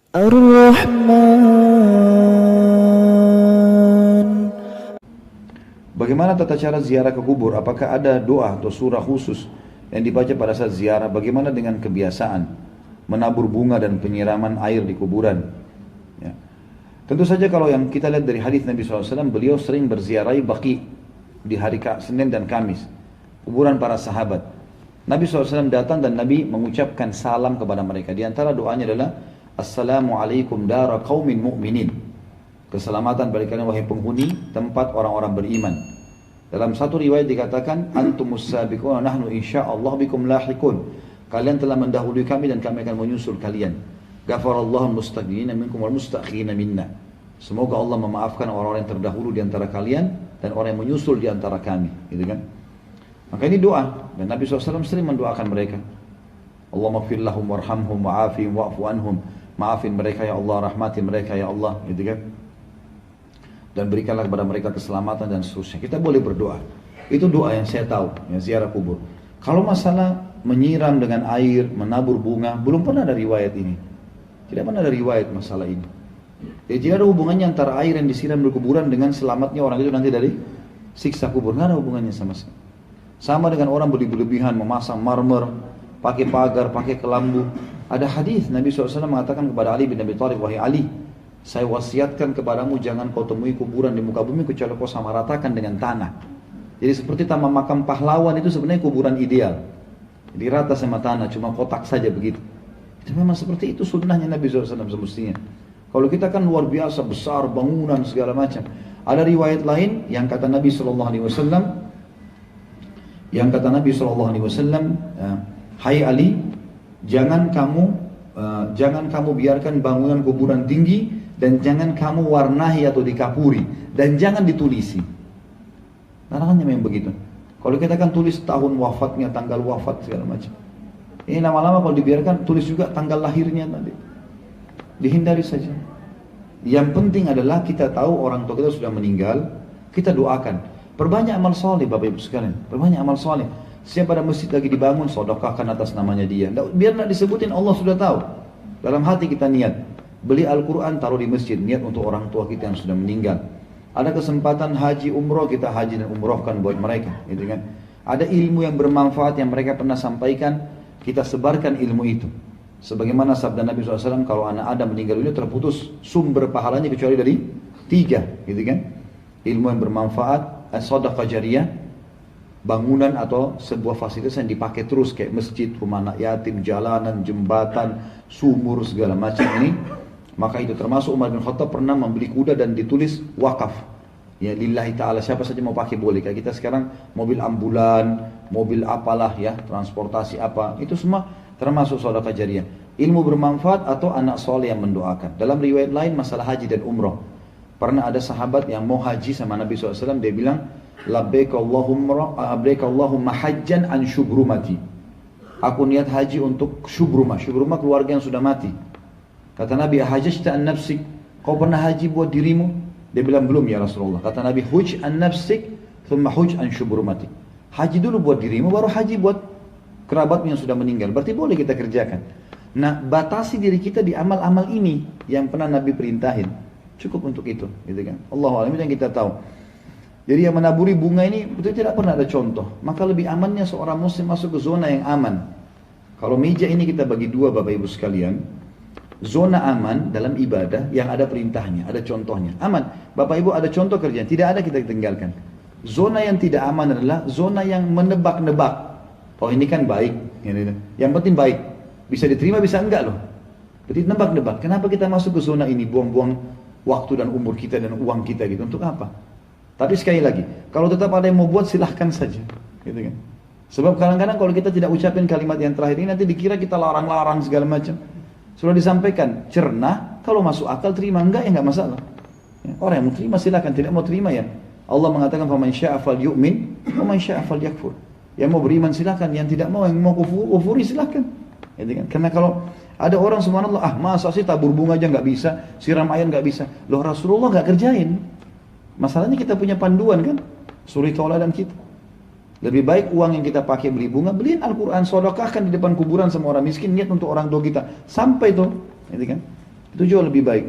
Ar-Rahman. Bagaimana tata cara ziarah ke kubur? Apakah ada doa atau surah khusus yang dibaca pada saat ziarah? Bagaimana dengan kebiasaan menabur bunga dan penyiraman air di kuburan? Ya. Tentu saja kalau yang kita lihat dari hadis Nabi SAW, beliau sering berziarahi Baqi di hari Senin dan Kamis, kuburan para sahabat. Nabi SAW datang dan Nabi mengucapkan salam kepada mereka. Di antara doanya adalah Assalamualaikum dara qaumin mu'minin. Keselamatan bagi kalian wahai penghuni tempat orang-orang beriman. Dalam satu riwayat dikatakan antumus sabiqun nahnu insyaallah bikum lahiqun. Kalian telah mendahului kami dan kami akan menyusul kalian. Ghafarallahu mustaqdimina minkum wal mustakhirina minna. Semoga Allah memaafkan orang-orang yang terdahulu di antara kalian dan orang yang menyusul di antara kami, gitu kan? Maka ini doa dan Nabi SAW sering mendoakan mereka. Allahumma ighfir lahum warhamhum wa'afihim wa'fu anhum. Maafin mereka ya Allah, rahmati mereka ya Allah, gitu kan? Dan berikanlah kepada mereka keselamatan dan seterusnya. Kita boleh berdoa. Itu doa yang saya tahu, yang ziarah kubur. Kalau masalah menyiram dengan air, menabur bunga, belum pernah ada riwayat ini. Tidak pernah ada riwayat masalah ini. Jadi tidak ada hubungannya antara air yang disiram di kuburan dengan selamatnya orang itu nanti dari siksa kubur. Tidak ada hubungannya sama sekali. Sama dengan orang berlebihan memasang marmer, pakai pagar, pakai kelambu. Ada hadis Nabi SAW mengatakan kepada Ali bin Abi Thalib, wahai Ali, saya wasiatkan kepadamu jangan kau temui kuburan di muka bumi kecuali kau samaratakan dengan tanah. Jadi seperti taman makam pahlawan itu sebenarnya kuburan ideal. Jadi rata sama tanah, cuma kotak saja begitu. Itu memang seperti itu sunnahnya Nabi SAW semestinya. Kalau kita kan luar biasa, besar, bangunan segala macam. Ada riwayat lain yang kata Nabi SAW, hai Ali, jangan kamu biarkan bangunan kuburan tinggi dan jangan kamu warnahi atau dikapuri dan jangan ditulisi. Larangannya memang begitu. Kalau kita kan tulis tahun wafatnya, tanggal wafat segala macam. Ini lama-lama kalau dibiarkan tulis juga tanggal lahirnya nanti. Dihindari saja. Yang penting adalah kita tahu orang tua kita sudah meninggal, kita doakan. Perbanyak amal soleh Bapak Ibu sekalian, perbanyak amal soleh. Siapa ada masjid lagi dibangun, sedekahkan atas namanya dia. Biar nak disebutin, Allah sudah tahu. Dalam hati kita niat. Beli Al-Quran, taruh di masjid. Niat untuk orang tua kita yang sudah meninggal. Ada kesempatan haji umroh, kita haji dan umrohkan buat mereka. Gitu kan? Ada ilmu yang bermanfaat yang mereka pernah sampaikan, kita sebarkan ilmu itu. Sebagaimana sabda Nabi SAW, kalau anak Adam meninggal dunia terputus sumber pahalanya kecuali dari 3. Gitu kan? Ilmu yang bermanfaat, sedekah jariyah, bangunan atau sebuah fasilitas yang dipakai terus kayak masjid, rumah anak yatim, jalanan, jembatan, sumur segala macam ini. Maka itu termasuk Umar bin Khattab pernah membeli kuda dan ditulis wakaf. Ya lillahi ta'ala, siapa saja mau pakai boleh. Kayak kita sekarang mobil ambulan, mobil apalah ya, transportasi apa, itu semua termasuk sedekah jariyah. Ilmu bermanfaat atau anak soleh yang mendoakan. Dalam riwayat lain masalah haji dan umroh. Pernah ada sahabat yang mau haji sama Nabi SAW, dia bilang, labbaik Allahumma hajjan an syubrumati. Aku niat haji untuk syubrumah. Syubrumah keluarga yang sudah mati. Kata Nabi, hajjta an nafsik, kau pernah haji buat dirimu? Dia bilang belum ya Rasulullah. Kata Nabi, huj an nafsik thumma huj an syubrumati. Haji dulu buat dirimu, baru haji buat kerabatmu yang sudah meninggal. Berarti boleh kita kerjakan. Nah, batasi diri kita di amal-amal ini yang pernah Nabi perintahin. Cukup untuk itu, gitu kan? Allahu a'lam, yang kita tahu. Jadi yang menaburi bunga ini betul tidak pernah ada contoh. Maka lebih amannya seorang muslim masuk ke zona yang aman. Kalau meja ini kita bagi dua Bapak Ibu sekalian. Zona aman dalam ibadah yang ada perintahnya, ada contohnya. Aman. Bapak Ibu ada contoh kerjaan, tidak ada kita tinggalkan. Zona yang tidak aman adalah zona yang menebak-nebak. Oh ini kan baik. Yang penting baik. Bisa diterima bisa enggak loh. Jadi nebak-nebak. Kenapa kita masuk ke zona ini? Buang-buang waktu dan umur kita dan uang kita gitu. Untuk apa? Tapi sekali lagi, kalau tetap ada yang mau buat silahkan saja, gitu kan? Sebab kadang-kadang kalau kita tidak ucapin kalimat yang terakhir ini nanti dikira kita larang-larang segala macam. Sudah disampaikan, cerna, kalau masuk akal terima, enggak ya enggak masalah. Ya, orang yang mau terima silahkan, tidak mau terima ya. Allah mengatakan faman syaa'a falyu'min wa man syaa'a falyakfur. Yang mau beriman silahkan, yang tidak mau kufuri silahkan. Gitu kan? Karena kalau ada orang subhanallah, masa sih tabur bunga aja enggak bisa, siram air enggak bisa. Loh Rasulullah enggak kerjain. Masalahnya kita punya panduan kan, suri tauladan kita. Lebih baik uang yang kita pakai beli bunga, beliin Al-Quran, sedekahkan di depan kuburan sama orang miskin, niat untuk orang tua kita. Sampai tuh, gitu kan. Itu jauh lebih baik.